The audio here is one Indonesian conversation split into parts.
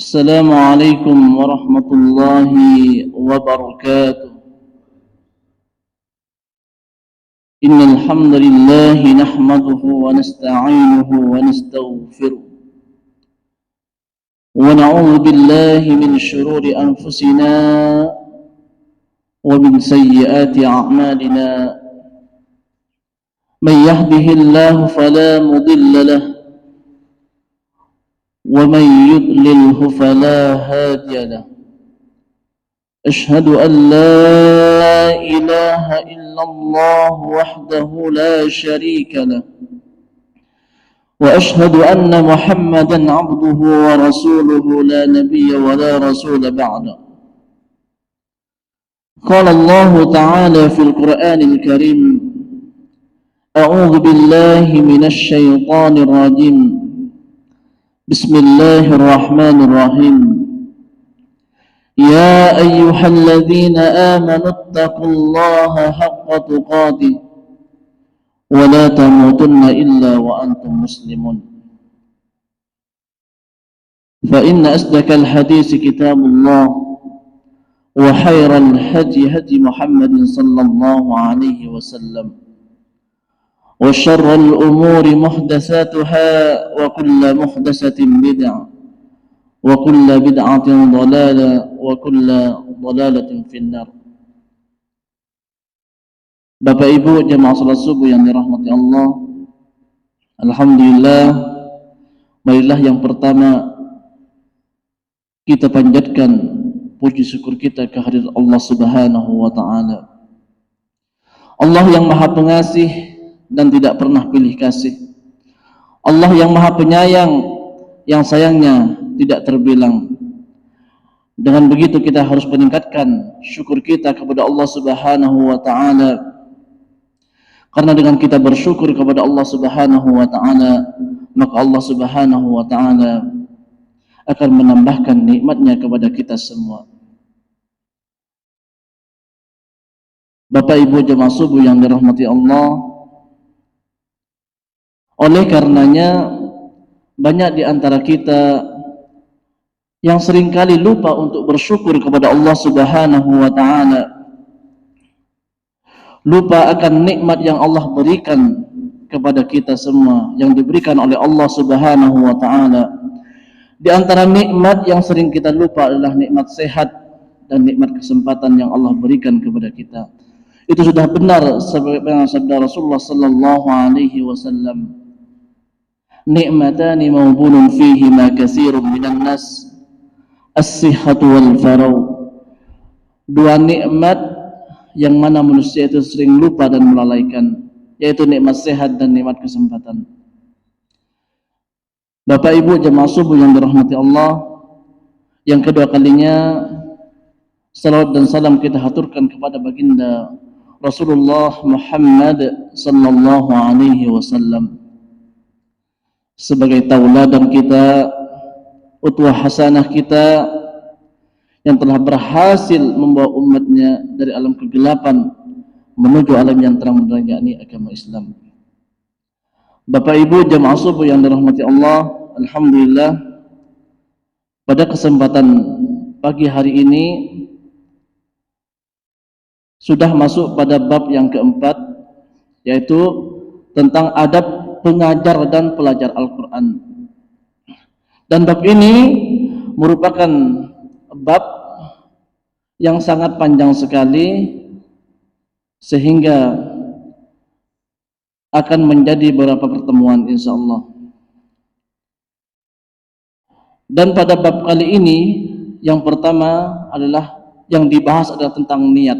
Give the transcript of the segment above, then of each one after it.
السلام عليكم ورحمة الله وبركاته. إن الحمد لله نحمده ونستعينه ونستغفره ونعوذ بالله من شرور أنفسنا ومن سيئات أعمالنا. من يهده الله فلا مضل له ومن يضلله فلا هادي له. أشهد أن لا إله إلا الله وحده لا شريك له، وأشهد أن محمدا عبده ورسوله لا نبي ولا رسول بعده. قال الله تعالى في القرآن الكريم: أعوذ بالله من الشيطان الرجيم، بسم الله الرحمن الرحيم. يا أيها الذين آمنوا اتقوا الله حق تقاته ولا تموتن إلا وأنتم مسلمون. فإن أصدق الحديث كتاب الله، وخير الهدي هدي محمد صلى الله عليه وسلم، وشر الأمور محدثاتها وكل محدثة بدعة وكل بدعة ضلالة وكل ضلالة في النار. Bapak Ibu jemaah salat subuh yang dirahmati Allah, alhamdulillah, marilah yang pertama kita panjatkan puji syukur kita kehadirat Allah Subhanahu wa taala. Allah yang Maha Pengasih dan tidak pernah pilih kasih. Allah yang Maha Penyayang yang sayangnya tidak terbilang. Dengan begitu kita harus meningkatkan syukur kita kepada Allah Subhanahu wa taala. Karena dengan kita bersyukur kepada Allah Subhanahu wa taala, maka Allah Subhanahu wa taala akan menambahkan nikmatnya kepada kita semua. Bapak Ibu jemaah subuh yang dirahmati Allah, oleh karenanya banyak di antara kita yang seringkali lupa untuk bersyukur kepada Allah Subhanahu wa taala. Lupa akan nikmat yang Allah berikan kepada kita semua, yang diberikan oleh Allah Subhanahu wa taala. Di antara nikmat yang sering kita lupa adalah nikmat sehat dan nikmat kesempatan yang Allah berikan kepada kita. Itu sudah benar sebagaimana sabda Rasulullah sallallahu alaihi wasallam, nikmatani mawbunun fihi ma katsirun minan nas, as-sihhatu wal faragh. Dua nikmat yang mana manusia itu sering lupa dan melalaikan, yaitu nikmat sehat dan nikmat kesempatan. Bapak Ibu jemaah subuh yang dirahmati Allah, yang kedua kalinya salawat dan salam kita haturkan kepada baginda Rasulullah Muhammad sallallahu alaihi wasallam sebagai tauladan kita, uswah hasanah kita, yang telah berhasil membawa umatnya dari alam kegelapan menuju alam yang terang benderang, yakni agama Islam. Bapak Ibu jemaah subuh yang dirahmati Allah, alhamdulillah pada kesempatan pagi hari ini sudah masuk pada bab yang keempat, yaitu tentang adab pengajar dan pelajar Al-Quran. Dan bab ini merupakan bab yang sangat panjang sekali, sehingga akan menjadi beberapa pertemuan insyaallah. Dan pada bab kali ini yang pertama adalah yang dibahas adalah tentang niat.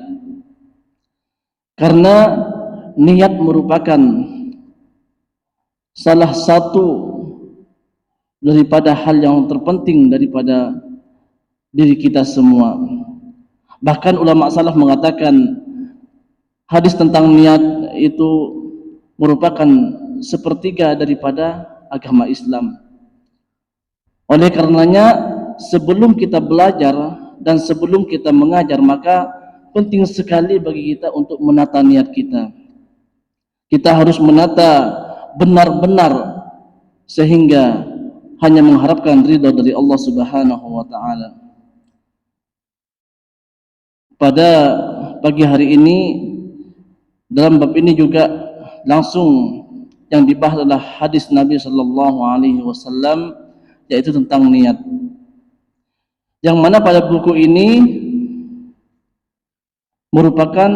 Karena niat merupakan salah satu daripada hal yang terpenting daripada diri kita semua. Bahkan ulama salaf mengatakan hadis tentang niat itu merupakan sepertiga daripada agama Islam. Oleh karenanya sebelum kita belajar dan sebelum kita mengajar, maka penting sekali bagi kita untuk menata niat kita. Kita harus menata benar-benar sehingga hanya mengharapkan ridha dari Allah Subhanahu wa taala. Pada pagi hari ini dalam bab ini juga langsung yang dibahas adalah hadis Nabi sallallahu alaihi wasallam, yaitu tentang niat. Yang mana pada buku ini merupakan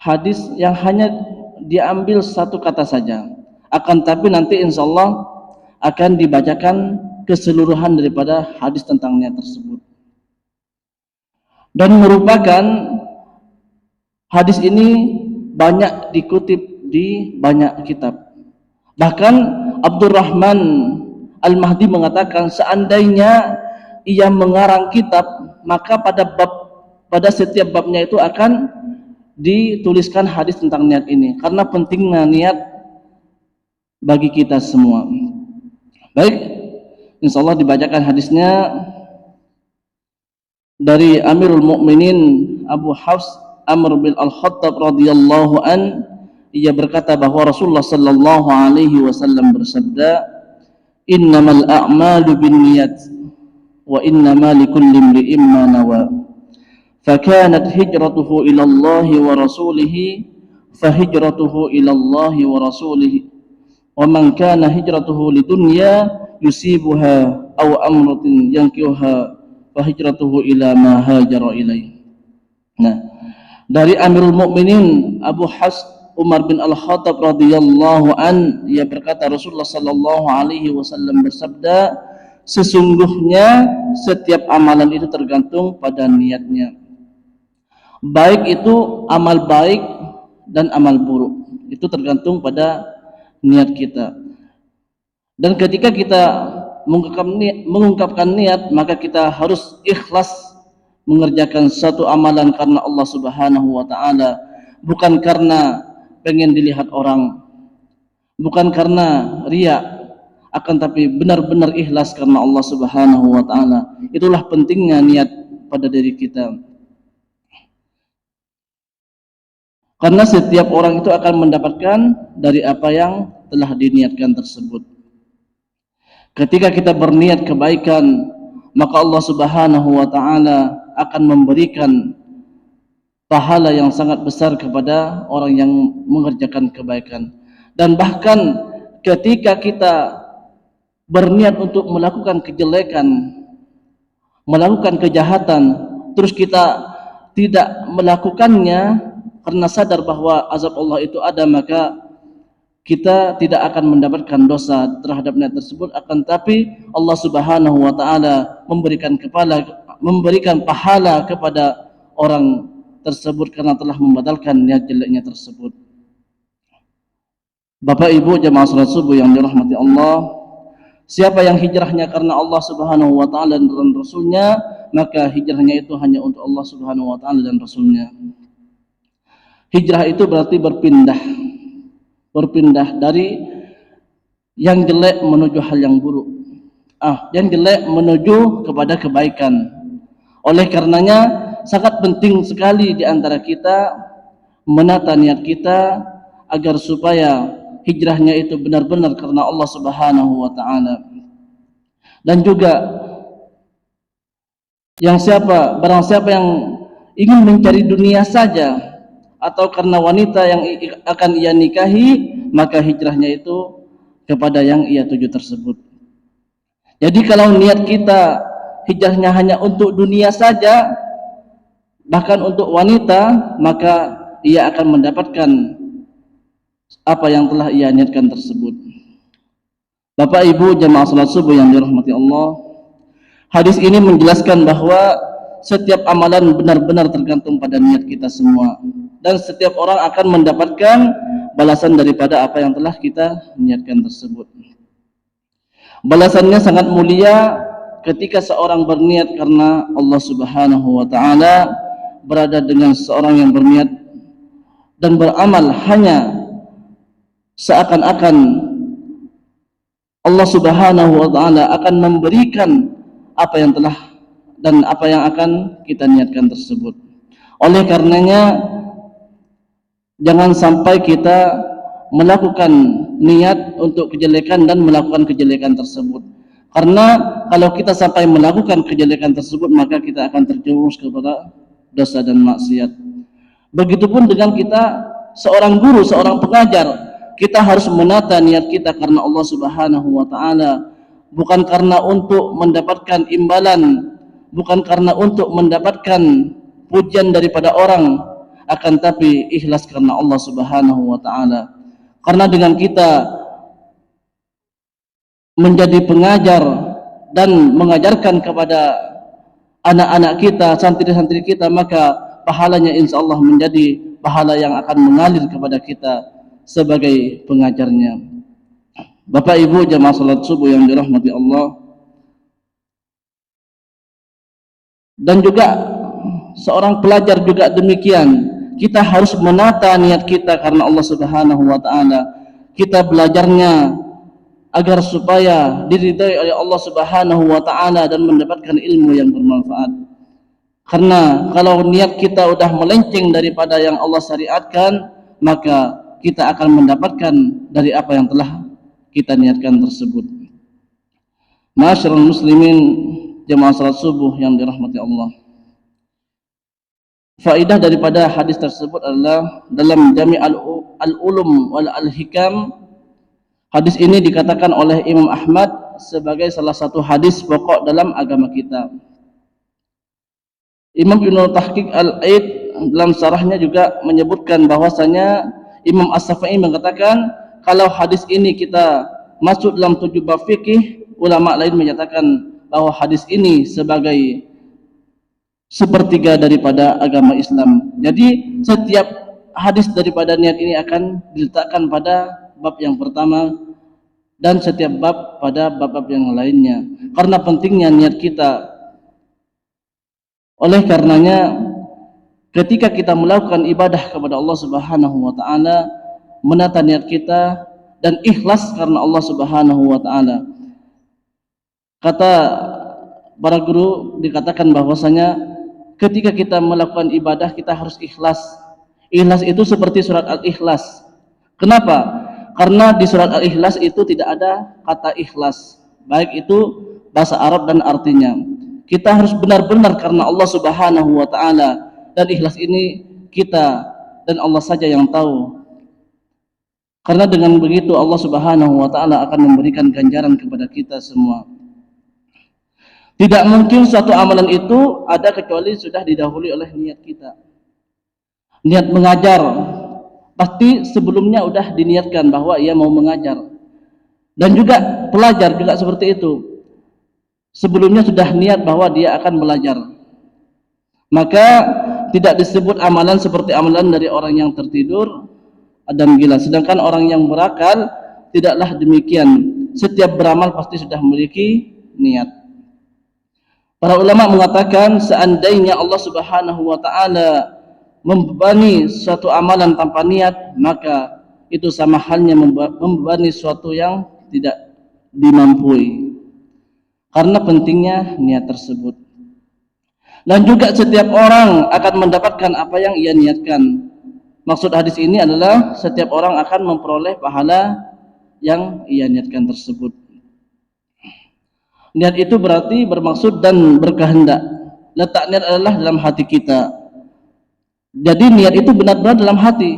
hadis yang hanya diambil satu kata saja. Akan tapi nanti insyaallah akan dibacakan keseluruhan daripada hadis tentang niat tersebut. Dan merupakan hadis ini banyak dikutip di banyak kitab. Bahkan Abdurrahman Al-Mahdi mengatakan seandainya ia mengarang kitab, maka pada setiap babnya itu akan dituliskan hadis tentang niat ini, karena pentingnya niat bagi kita semua. Baik, insyaallah dibacakan hadisnya dari Amirul Mukminin Abu Hafs Amr bin Al-Khattab radhiyallahu an, ia berkata bahwa Rasulullah sallallahu alaihi wasallam bersabda, "Innamal a'malu binniyat wa innamal likulli imri'in ma nawa. Fakanat hijratuhu ila Allah wa rasulih, fahijratuhu ila Allah wa rasulih. Wa man kana hijratuhu lidunya yusibuha aw amratin yankihuha, fahijratuhu ila ma hajara ilaih." Nah, dari Amirul Mukminin Abu Hafs Umar bin Al-Khattab radhiyallahu an, ia berkata Rasulullah sallallahu alaihi wasallam bersabda, sesungguhnya setiap amalan itu tergantung pada niatnya. Baik itu amal baik dan amal buruk, itu tergantung pada niat kita. Dan ketika kita mengungkapkan niat, maka kita harus ikhlas mengerjakan satu amalan karena Allah Subhanahu wa taala, bukan karena pengen dilihat orang, bukan karena riya, akan tapi benar-benar ikhlas karena Allah Subhanahu wa taala. Itulah pentingnya niat pada diri kita. Karena setiap orang itu akan mendapatkan dari apa yang telah diniatkan tersebut. Ketika kita berniat kebaikan, maka Allah Subhanahu wa taala akan memberikan pahala yang sangat besar kepada orang yang mengerjakan kebaikan. Dan bahkan ketika kita berniat untuk melakukan kejelekan, melakukan kejahatan, terus kita tidak melakukannya karena sadar bahwa azab Allah itu ada, maka kita tidak akan mendapatkan dosa terhadap niat tersebut, akan tapi Allah Subhanahu wa taala memberikan pahala kepada orang tersebut karena telah membatalkan niat jeleknya tersebut. Bapak Ibu jemaah salat subuh yang dirahmati Allah, siapa yang hijrahnya karena Allah Subhanahu wa taala dan Rasulnya, maka hijrahnya itu hanya untuk Allah Subhanahu wa taala dan Rasulnya. Hijrah itu berarti berpindah dari yang jelek menuju hal yang buruk, yang jelek menuju kepada kebaikan. Oleh karenanya sangat penting sekali di antara kita menata niat kita agar supaya hijrahnya itu benar-benar karena Allah Subhanahu wa taala. Dan juga barang siapa yang ingin mencari dunia saja atau karena wanita yang akan ia nikahi, maka hijrahnya itu kepada yang ia tuju tersebut. Jadi kalau niat kita hijrahnya hanya untuk dunia saja, bahkan untuk wanita, maka ia akan mendapatkan apa yang telah ia niatkan tersebut. Bapak Ibu jemaah salat subuh yang dirahmati Allah, hadis ini menjelaskan bahwa setiap amalan benar-benar tergantung pada niat kita semua, dan setiap orang akan mendapatkan balasan daripada apa yang telah kita niatkan tersebut. Balasannya sangat mulia ketika seorang berniat karena Allah Subhanahu wa taala, berada dengan seorang yang berniat dan beramal hanya seakan-akan Allah Subhanahu wa taala akan memberikan apa yang telah dan apa yang akan kita niatkan tersebut. Oleh karenanya jangan sampai kita melakukan niat untuk kejelekan dan melakukan kejelekan tersebut. Karena kalau kita sampai melakukan kejelekan tersebut, maka kita akan terjerumus kepada dosa dan maksiat. Begitupun dengan kita seorang guru, seorang pengajar, kita harus menata niat kita karena Allah Subhanahu wa taala, bukan karena untuk mendapatkan imbalan, bukan karena untuk mendapatkan pujian daripada orang, akan tapi ikhlas karena Allah Subhanahu wa taala. Karena dengan kita menjadi pengajar dan mengajarkan kepada anak-anak kita, santri-santri kita, maka pahalanya insya Allah menjadi pahala yang akan mengalir kepada kita sebagai pengajarnya. Bapak Ibu jamaah salat subuh yang dirahmati Allah, dan juga seorang pelajar juga demikian, kita harus menata niat kita karena Allah Subhanahu wa taala. Kita belajarnya agar supaya diridai oleh Allah Subhanahu wa taala dan mendapatkan ilmu yang bermanfaat. Karena kalau niat kita sudah melenceng daripada yang Allah syariatkan, maka kita akan mendapatkan dari apa yang telah kita niatkan tersebut. Ma'asyiral muslimin jamaah salat subuh yang dirahmati Allah. Faedah daripada hadis tersebut adalah dalam Jami' al-Ulum wal al-Hikam, hadis ini dikatakan oleh Imam Ahmad sebagai salah satu hadis pokok dalam agama kita. Imam Ibnu Tahqiq al-Aid dalam syarahnya juga menyebutkan bahwasanya Imam As-Syafi'i mengatakan kalau hadis ini kita masuk dalam 7 bab fikih, ulama lain menyatakan bahwa hadis ini sebagai sepertiga daripada agama Islam. Jadi setiap hadis daripada niat ini akan diletakkan pada bab yang pertama dan setiap bab pada bab-bab yang lainnya. Karena pentingnya niat kita. Oleh karenanya ketika kita melakukan ibadah kepada Allah Subhanahu wa taala, menata niat kita dan ikhlas karena Allah Subhanahu wa taala. Kata para guru dikatakan bahwasanya ketika kita melakukan ibadah kita harus ikhlas. Ikhlas itu seperti surat Al-Ikhlas. Kenapa? Karena di surat Al-Ikhlas itu tidak ada kata ikhlas, baik itu bahasa Arab dan artinya. Kita harus benar-benar karena Allah Subhanahu wa taala, dan ikhlas ini kita dan Allah saja yang tahu. Karena dengan begitu Allah Subhanahu wa taala akan memberikan ganjaran kepada kita semua. Tidak mungkin suatu amalan itu ada kecuali sudah didahului oleh niat kita. Niat mengajar pasti sebelumnya sudah diniatkan bahwa ia mau mengajar. Dan juga pelajar juga seperti itu. Sebelumnya sudah niat bahwa dia akan belajar. Maka tidak disebut amalan seperti amalan dari orang yang tertidur dan gila. Sedangkan orang yang berakal tidaklah demikian. Setiap beramal pasti sudah memiliki niat. Para ulama mengatakan seandainya Allah Subhanahu wa taala membebani suatu amalan tanpa niat, maka itu sama halnya membebani suatu yang tidak dimampui. Karena pentingnya niat tersebut. Dan juga setiap orang akan mendapatkan apa yang ia niatkan. Maksud hadis ini adalah setiap orang akan memperoleh pahala yang ia niatkan tersebut. Niat itu berarti bermaksud dan berkehendak. Letak niat adalah dalam hati kita. Jadi niat itu benar-benar dalam hati,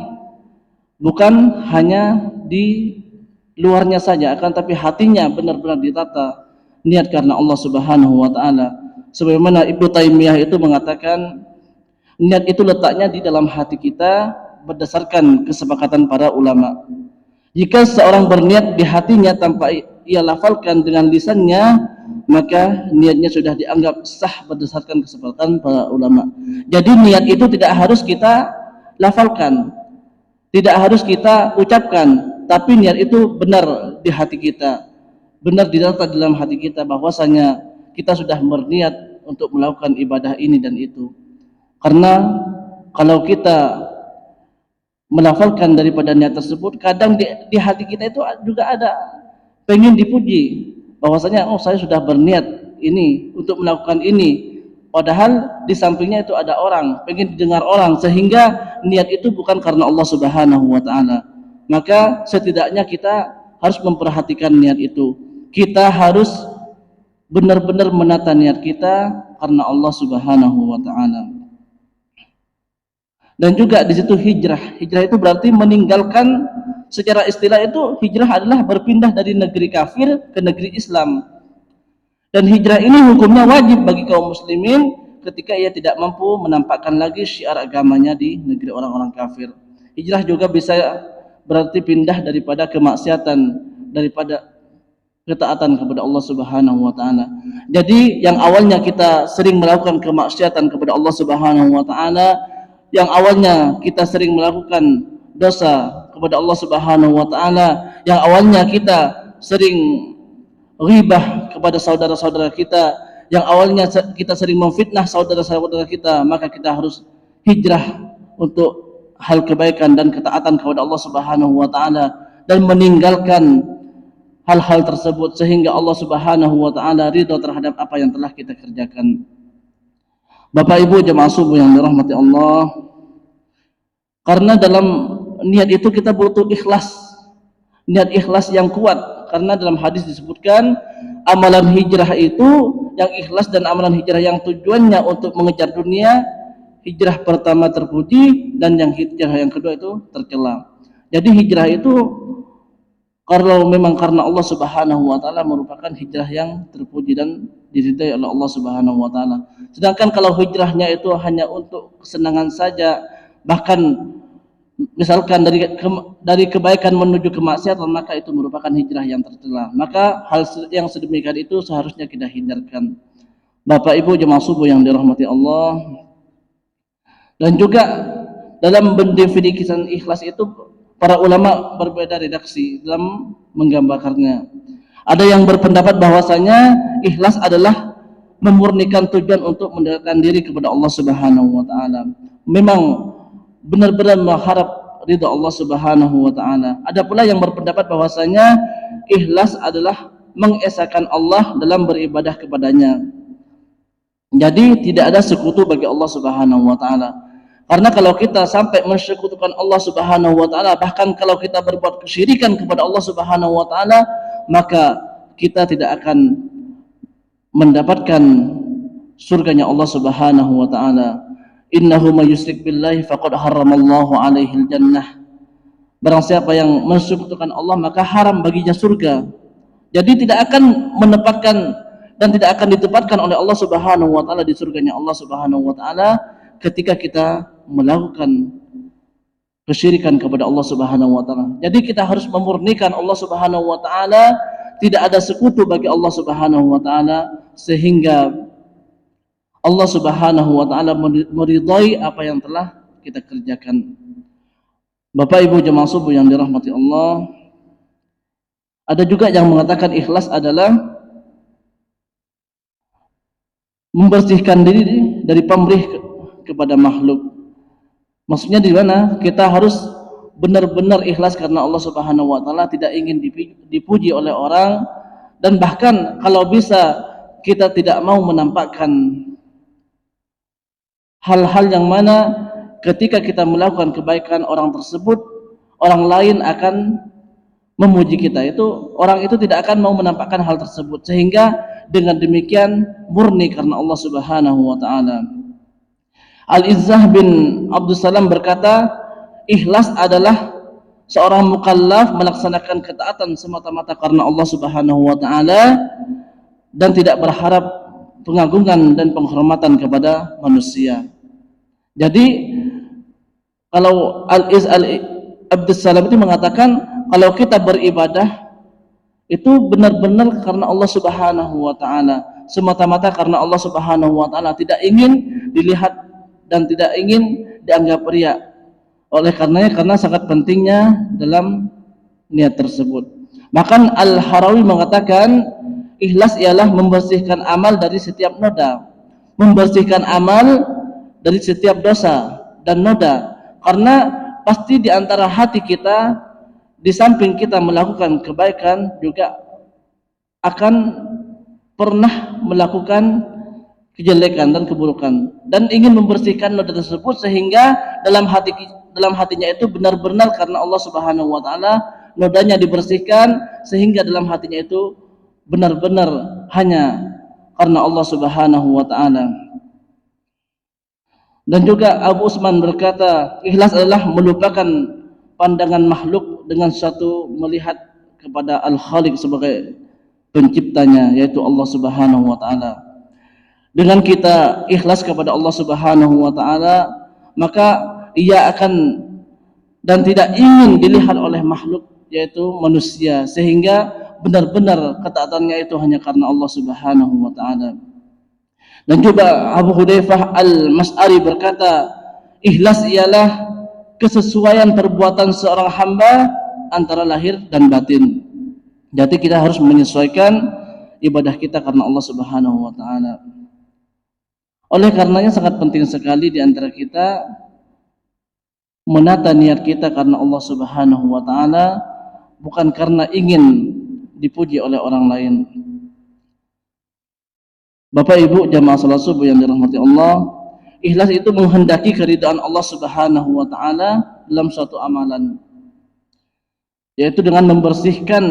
bukan hanya di luarnya saja, akan tapi hatinya benar-benar ditata. Niat karena Allah Subhanahu wa taala. Sebagaimana Ibnu Taimiyah itu mengatakan niat itu letaknya di dalam hati kita berdasarkan kesepakatan para ulama. Jika seorang berniat di hatinya tanpa ia lafalkan dengan lisannya, maka niatnya sudah dianggap sah berdasarkan kesepakatan para ulama. Jadi niat itu tidak harus kita lafalkan, tidak harus kita ucapkan, tapi niat itu benar di hati kita, benar didata dalam hati kita bahwasanya kita sudah berniat untuk melakukan ibadah ini dan itu. Karena kalau kita melafalkan daripada niat tersebut, kadang di hati kita itu juga ada pengen dipuji, bahwasanya oh saya sudah berniat ini untuk melakukan ini, padahal di sampingnya itu ada orang, pengen didengar orang, sehingga niat itu bukan karena Allah Subhanahu wa taala. maka setidaknya kita harus memperhatikan niat itu. Kita harus benar-benar menata niat kita karena Allah Subhanahu wa taala. Dan juga di situ hijrah. Hijrah itu berarti meninggalkan, secara istilah itu hijrah adalah berpindah dari negeri kafir ke negeri Islam. Dan hijrah ini hukumnya wajib bagi kaum muslimin ketika ia tidak mampu menampakkan lagi syiar agamanya di negeri orang-orang kafir. Hijrah juga bisa berarti pindah daripada kemaksiatan, daripada ketaatan kepada Allah Subhanahu wa taala. Jadi yang awalnya kita sering melakukan kemaksiatan kepada Allah Subhanahu wa taala, yang awalnya kita sering melakukan dosa kepada Allah Subhanahu wa taala, yang awalnya kita sering ghibah kepada saudara-saudara kita, yang awalnya kita sering memfitnah saudara-saudara kita, maka kita harus hijrah untuk hal kebaikan dan ketaatan kepada Allah Subhanahu wa taala dan meninggalkan hal-hal tersebut sehingga Allah Subhanahu wa taala ridha terhadap apa yang telah kita kerjakan. Bapak Ibu jemaah subuh yang dirahmati Allah, karena dalam niat itu kita butuh ikhlas, niat ikhlas yang kuat, karena dalam hadis disebutkan amalan hijrah itu yang ikhlas dan amalan hijrah yang tujuannya untuk mengejar dunia, hijrah pertama terpuji dan yang hijrah yang kedua itu tercela. Jadi hijrah itu kalau memang karena Allah Subhanahu wa taala merupakan hijrah yang terpuji dan diridai oleh Allah Subhanahu wa taala. Sedangkan kalau hijrahnya itu hanya untuk kesenangan saja, bahkan misalkan dari kebaikan menuju kemaksiatan, maka itu merupakan hijrah yang tercela. Maka hal yang sedemikian itu seharusnya kita hindarkan. Bapak Ibu jemaah subuh yang dirahmati Allah. Dan juga dalam mendefinisikan ikhlas itu para ulama berbeda redaksi dalam menggambarkannya. Ada yang berpendapat bahwasanya ikhlas adalah memurnikan tujuan untuk mendekatkan diri kepada Allah Subhanahu wa taala. Memang benar-benar mengharap ridha Allah Subhanahu wa taala. Ada pula yang berpendapat bahwasanya ikhlas adalah mengesahkan Allah dalam beribadah kepadanya. Jadi tidak ada sekutu bagi Allah Subhanahu wa taala. Karena kalau kita sampai mensekutukan Allah Subhanahu wa taala, bahkan kalau kita berbuat kesyirikan kepada Allah Subhanahu wa taala, maka kita tidak akan mendapatkan surganya Allah Subhanahu wa taala. Innahu may yusyrik billahi faqad harramallahu alaihi jannah. Barang siapa yang mensekutukan Allah maka haram baginya surga. Jadi tidak akan menempatkan dan tidak akan ditempatkan oleh Allah Subhanahu wa taala di surganya Allah Subhanahu wa taala ketika kita melakukan kesyirikan kepada Allah Subhanahu wa taala. Jadi kita harus memurnikan Allah Subhanahu wa taala, tidak ada sekutu bagi Allah Subhanahu wa taala, sehingga Allah Subhanahu wa taala meridai apa yang telah kita kerjakan. Bapak Ibu jemaah subuh yang dirahmati Allah, ada juga yang mengatakan ikhlas adalah membersihkan diri dari pamrih kepada makhluk. Maksudnya di mana? Kita harus benar-benar ikhlas karena Allah Subhanahu wa taala, tidak ingin dipuji oleh orang, dan bahkan kalau bisa kita tidak mau menampakkan hal-hal yang mana ketika kita melakukan kebaikan orang tersebut, orang lain akan memuji kita. Itu orang itu tidak akan mau menampakkan hal tersebut, sehingga dengan demikian murni karena Allah Subhanahu wa taala. Al-Izzah bin Abdul Salam berkata, ikhlas adalah seorang mukallaf melaksanakan ketaatan semata-mata karena Allah Subhanahu wa taala dan tidak berharap pengagungan dan penghormatan kepada manusia. Jadi kalau Al-Izzah Abdul Salam itu mengatakan, kalau kita beribadah itu benar-benar karena Allah Subhanahu wa taala, semata-mata karena Allah Subhanahu wa taala, tidak ingin dilihat dan tidak ingin dianggap riya. Oleh karenanya, karena sangat pentingnya dalam niat tersebut. Bahkan Al-Harawi mengatakan ikhlas ialah membersihkan amal dari setiap noda, membersihkan amal dari setiap dosa dan noda. Karena pasti di antara hati kita, di samping kita melakukan kebaikan, juga akan pernah melakukan kejelekan dan keburukan, dan ingin membersihkan noda tersebut sehingga dalam hatinya itu benar-benar karena Allah Subhanahu wa taala, nodanya dibersihkan sehingga dalam hatinya itu benar-benar hanya karena Allah Subhanahu wa taala. Dan juga Abu Usman berkata, ikhlas adalah melupakan pandangan makhluk dengan suatu melihat kepada Al-Khaliq sebagai penciptanya, yaitu Allah Subhanahu wa taala. Dengan kita ikhlas kepada Allah Subhanahu wa taala, maka ia akan dan tidak ingin dilihat oleh makhluk, yaitu manusia, sehingga benar-benar ketaatannya itu hanya karena Allah Subhanahu wa taala. Dan juga Abu Hudzaifah Al-Mas'ari berkata, ikhlas ialah kesesuaian perbuatan seorang hamba antara lahir dan batin. Jadi kita harus menyesuaikan ibadah kita karena Allah Subhanahu wa taala. Oleh karenanya sangat penting sekali di antara kita menata niat kita karena Allah Subhanahu wa taala, bukan karena ingin dipuji oleh orang lain. Bapak Ibu jamaah salat subuh yang dirahmati Allah, ikhlas itu menghendaki keridhaan Allah Subhanahu wa taala dalam suatu amalan, yaitu dengan membersihkan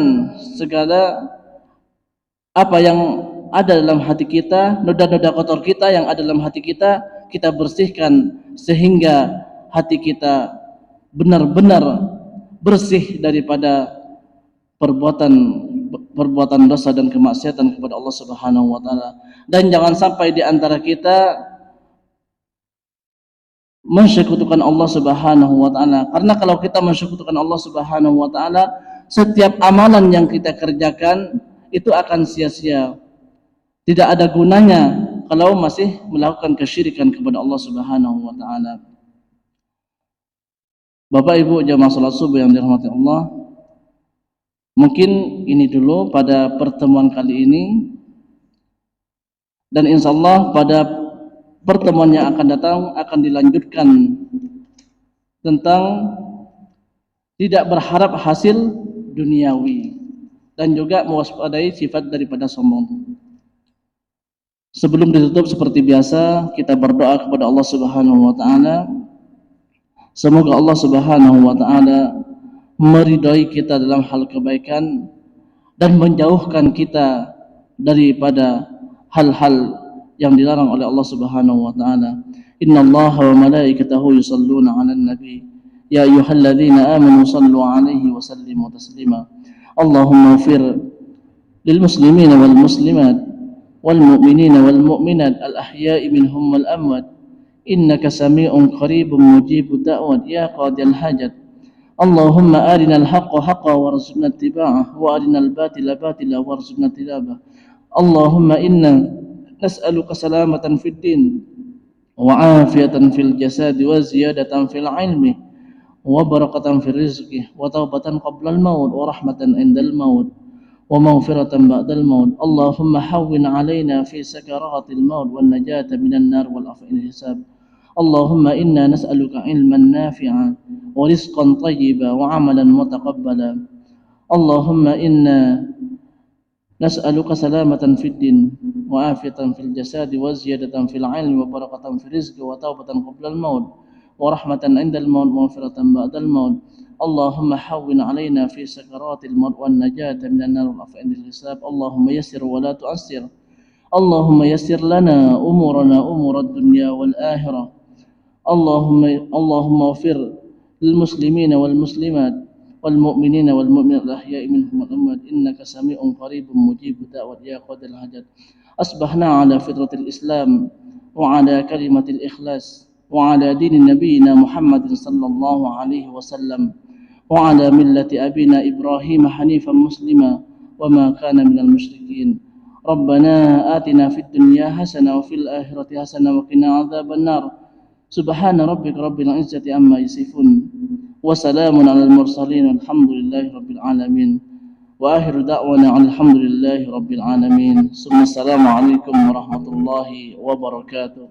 segala apa yang ada dalam hati kita, noda-noda kotor kita yang ada dalam hati kita, kita bersihkan sehingga hati kita benar-benar bersih daripada perbuatan dosa dan kemaksiatan kepada Allah Subhanahu wa taala. Dan jangan sampai di antara kita mensekutukan Allah Subhanahu wa taala. Karena kalau kita mensekutukan Allah Subhanahu wa taala, setiap amalan yang kita kerjakan itu akan sia-sia. Tidak ada gunanya kalau masih melakukan kesyirikan kepada Allah Subhanahu wa taala. Bapak Ibu jamaah salat subuh yang dirahmati Allah, mungkin ini dulu pada pertemuan kali ini, dan insyaallah pada pertemuan yang akan datang akan dilanjutkan tentang tidak berharap hasil duniawi dan juga mewaspadai sifat daripada sombong. Sebelum ditutup seperti biasa, kita berdoa kepada Allah Subhanahu wa taala. Semoga Allah Subhanahu wa taala meridai kita dalam hal kebaikan dan menjauhkan kita daripada hal-hal yang dilarang oleh Allah Subhanahu wa taala. Innallaha wa malaikatahu yusholluna 'alan nabi ya ayyuhalladzina amanu shallu 'alaihi wa sallimu taslima. Allahumma ighfir lil muslimina wal muslimat wal mu'minina wal mu'minat al ahya'i minhum wal amwat innaka sami'un qaribun mujibud da'wat ya qadil hajat. Allahumma arinal haqqa haqqan warzuqna ittiba'ah wa arinal batila batila warzuqna ijtinabah. Allahumma inna nas'aluka salamatan fid din wa afiyatan fil jasad wa ziyadatan fil ilmi wa barakatan fil rizqi wa taubatan qabla al maut wa rahmatan indal maut wa maghfiratan ba'dal maut. Allahumma hawwin 'alaina fi sakaratil maut wan najata minan nar wal afwal hisab. Allahumma inna nas'aluka ilman nafi'an wa rizqan tayyiban wa 'amalan mutaqabbala. Allahumma inna nas'aluka salamatan fid din wa afiyatan fil jasad wa ziyadatan fil 'ilmi wa barakatan fil rizqi wa taubatan qabla al maut wa rahmatan 'indal maut wa maghfiratan ba'dal maut. Allahumma hawwin 'alaina fi sakaratil maut wan najata minan nar wal afwal hisab. Allahumma yassir wa la tu'assir. Allahumma yassir lana umurana umurad dunya wal akhirah. Allahumma ighfir lil muslimina wal muslimat wal mu'minina wal mu'minat al ahya'i minhum wal amwat innaka sami'un qaribun mujibud da'wat ya qadil hajat. Asbahna ala fitratil islam wa ala kalimatil ikhlas wa ala dini nabiyyina Muhammadin sallallahu alaihi wasallam wa ala millati abina Ibrahim hanifan muslima wa ma kana minal musyrikin. Rabbana atina fid dunya hasanah wa fil akhirati hasanah wa qina adzaban nar. Subhana rabbika rabbil izzati amma yasifun wa salamun alal mursalin walhamdulillahi rabbil alamin wa akhiru da'wana alhamdulillahi rabbil alamin. Assalamualaikum warahmatullahi wabarakatuh.